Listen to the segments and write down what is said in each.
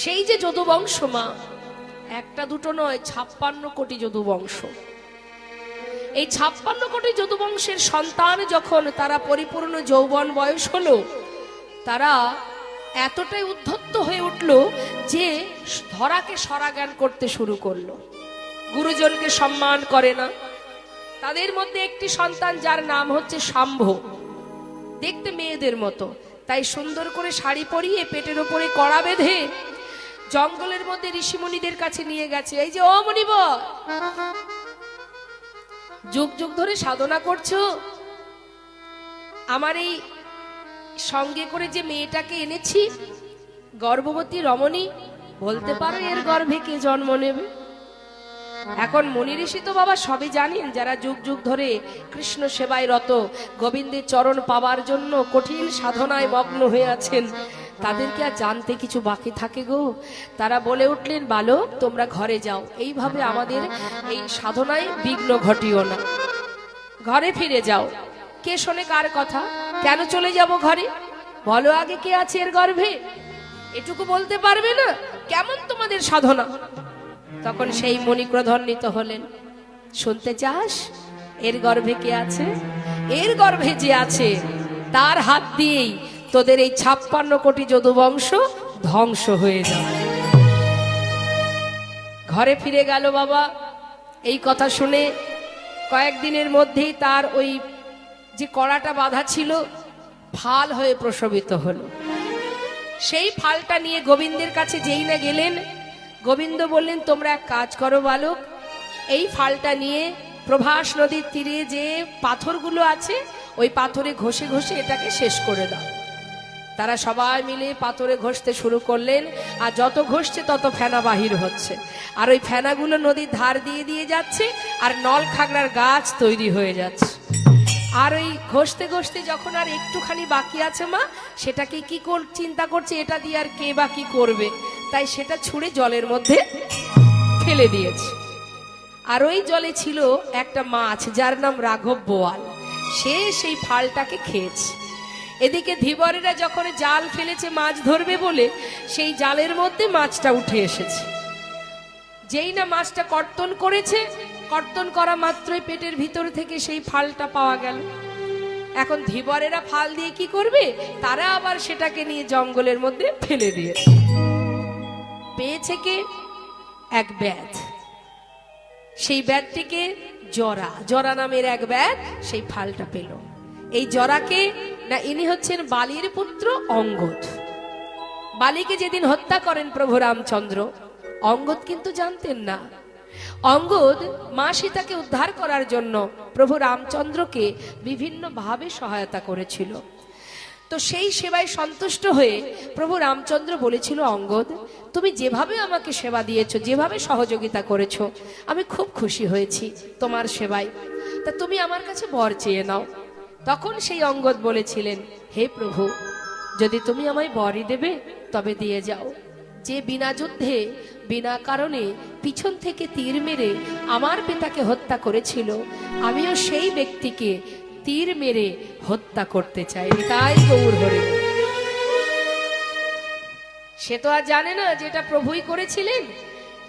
সেই যে যদুবংশ মা, একটা দুটো নয়, 56 কোটি যদুবংশ। এই 56 কোটি যদুবংশের সন্তান যখন তারা পরিপূর্ণ যৌবন বয়স হলো, তারা এতটাই উদ্ধত্ত হয়ে উঠল যে ধরাকে সরাজ্ঞান করতে শুরু করলো, গুরুজনকে সম্মান করে না। তাদের মধ্যে একটি সন্তান যার নাম হচ্ছে শাম্ভ, দেখতে মেয়েদের মতো, তাই সুন্দর করে শাড়ি পরিয়ে পেটের ওপরে কড়া বেঁধে জঙ্গলের মধ্যে ঋষিমুনিদের কাছে নিয়ে গেছে। এই যে ও মুনিবর, যুগ যুগ ধরে সাধনা করছো, আমার এই সঙ্গে করে যে মেয়েটাকে এনেছি গর্ভবতী রমণী, বলতে পারো এর গর্ভে কে জন্ম নেবে? এখন মুনি ঋষি তো বাবা সবই জানেন, যারা যুগ যুগ ধরে কৃষ্ণ সেবায় রত, গোবিন্দের চরণ পাবার জন্য কঠিন সাধনায় মগ্ন হয়ে আছেন, তাদেরকে আর জানতে কিছু বাকি থাকে গো? তারা বলে উঠলেন, বালক তোমরা ঘরে যাও, এইভাবে আমাদের এই সাধনায় বিঘ্ন ঘটিও না, ঘরে ফিরে যাও। কে শোনে কার কথা? কেন চলে যাব ঘরে? বলো আগে কে আছে এর গর্ভে? এটুকু বলতে পারবে না? কেমন তোমাদের সাধনা? তখন সেই মুনি ক্রোধান্বিত হলেন, শুনতে চাস এর গর্ভে কে আছে? এর গর্ভে যে আছে তার হাত দিয়েই তোদের এই 56 কোটি যদুবংশ ধ্বংস হয়ে যাবে। ঘরে ফিরে গেল বাবা। এই কথা শুনে কয়েকদিনের মধ্যেই তার ওই যে কড়াটা বাঁধা ছিল ফাল হয়ে প্রসবিত হলো। সেই ফালটা নিয়ে গোবিন্দের কাছে যেই না গেলেন, গোবিন্দ বললেন, তোমরা এক কাজ করো বালক, এই ফালটা নিয়ে প্রভাস নদীর তীরে যে পাথরগুলো আছে ওই পাথরে ঘষে ঘষে এটাকে শেষ করে দাও। তারা সবাই মিলে পাথরে ঘষতে শুরু করলেন, আর যত ঘষছে তত ফেনা বাহির হচ্ছে, আর ওই ফেনাগুলো নদীর ধার দিয়ে দিয়ে যাচ্ছে, আর নল খাগড়ার গাছ তৈরি হয়ে যাচ্ছে। আর ওই ঘষতে ঘষতে যখন আর একটুখানি বাকি আছে মা, সেটাকে কি চিন্তা করছে, এটা দিয়ে আর কে বা কি করবে, তাই সেটা ছুঁড়ে জলের মধ্যে ফেলে দিয়েছে। আর ওই জলে ছিল একটা মাছ যার নাম রাঘব বোয়াল, সে সেই ফালটাকে খেয়েছে। এদিকে ধীবরেরা যখন জাল ফেলেছে মাছ ধরবে বলে, সেই জালের মধ্যে মাছটা উঠে এসেছে। যেই না মাছটা কর্তন করেছে, কর্তন করা মাত্রই পেটের ভিতর থেকে সেই ফালটা পাওয়া গেল। এখন ধীবরেরা ফাল দিয়ে কি করবে? তারা আবার সেটাকে নিয়ে জঙ্গলের মধ্যে ফেলে দিয়েছে। পেয়েছে কে? এক ব্যাধ। সেই ব্যাধটিকে জরা, জরা নামের এক ব্যাধ সেই ফালটা পেল। এই জরাকে না, ইনি হচ্ছেন বালির পুত্র অঙ্গদ। বালিকে যেদিন হত্যা করেন প্রভু রামচন্দ্র, অঙ্গদ কিন্তু জানতেন না। অঙ্গদ মা সীতাকে উদ্ধার করার জন্য প্রভু রামচন্দ্রকে বিভিন্ন ভাবে সহায়তা করেছিল। তো সেই সেবায় সন্তুষ্ট হয়ে প্রভু রামচন্দ্র বলেছিল, অঙ্গদ তুমি যেভাবে আমাকে সেবা দিয়েছো, যেভাবে সহযোগিতা করেছো, আমি খুব খুশি হয়েছি তোমার সেবায়, তা তুমি আমার কাছে বর চেয়ে নাও। তখন সেই অঙ্গদ বলেছিলেন, হে প্রভু, যদি তুমি আমায় বরই দেবে তবে দিয়ে যাও। যে বিনা যুদ্ধে বিনা কারণে পিছন থেকে তীর মেরে আমার পিতাকে হত্যা করেছিল, আমিও সেই ব্যক্তিকে তীর মেরে হত্যা করতে চাই। তাই গৌর হরে। সে তো আর জানে না যে এটা প্রভুই করেছিলেন।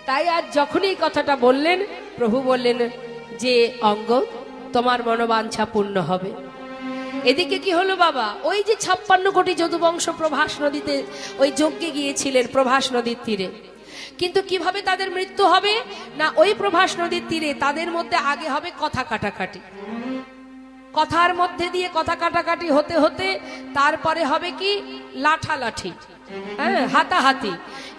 তাই আজ যখন এই কথাটা বললেন, প্রভু বললেন যে অঙ্গদ তোমার মনোবাঞ্ছা পূর্ণ হবে। এদিকে কি হলো বাবা? ওই যে 56 কোটি যদুবংশ প্রভাস নদীতে ওই যজ্ঞে গিয়েছিলেন প্রভাস নদীর তীরে, কিন্তু কিভাবে তাদের মৃত্যু হবে না, ওই প্রভাস নদীর তীরে তাদের মধ্যে আগে হবে কথা কাটাকাটি। কথার মধ্যে দিয়ে কথা কাটাকাটি হতে হতে তারপরে হবে কি লাঠালাঠি, হ্যাঁ হাতাহাতি।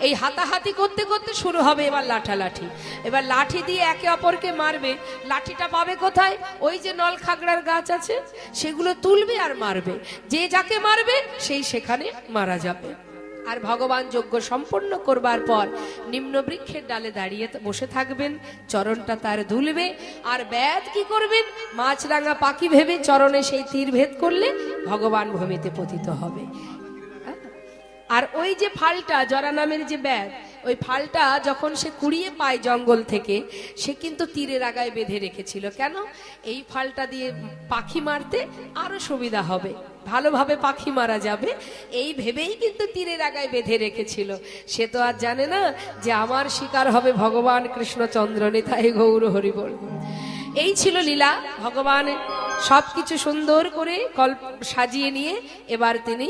এই হাতাহাতি করতে করতে শুরু হবে এবার লাঠালাঠি। এবার লাঠি দিয়ে একে অপরকে মারবে। লাঠিটা পাবে কোথায়? ওই যে নল খাগড়ার গাছ আছে, সেগুলো তুলবে আর মারবে। যে যাকে মারবে সেই সেখানে মারা যাবে। আর ভগবান যজ্ঞ সম্পন্ন করবার পর নিম্ন বৃক্ষের ডালে দাঁড়িয়ে বসে থাকবেন, চরণটা তার দুলবে। আর ব্যাধ কি করবেন? মাছরাঙা পাখি ভেবে চরণে সেই তীর ভেদ করলে ভগবান ভূমিতে পতিত হবে। আর ওই যে ফালটা, জরা নামের যে ব্যাধ, ওই ফালটা যখন সে কুড়িয়ে পায় জঙ্গল থেকে, সে কিন্তু তীরের আগায় বেঁধে রেখেছিল। কেন? এই ফালটা দিয়ে পাখি মারতে আরো সুবিধা হবে, ভালোভাবে পাখি মারা যাবে, এই ভেবেই কিন্তু তীরের আগায় বেঁধে রেখেছিল। সে তো আর জানে না যে আমার শিকার হবে ভগবান কৃষ্ণচন্দ্র। নিতাই গৌর হরি বল। এই ছিল লীলা। ভগবান সবকিছু সুন্দর করে সাজিয়ে নিয়ে এবার তিনি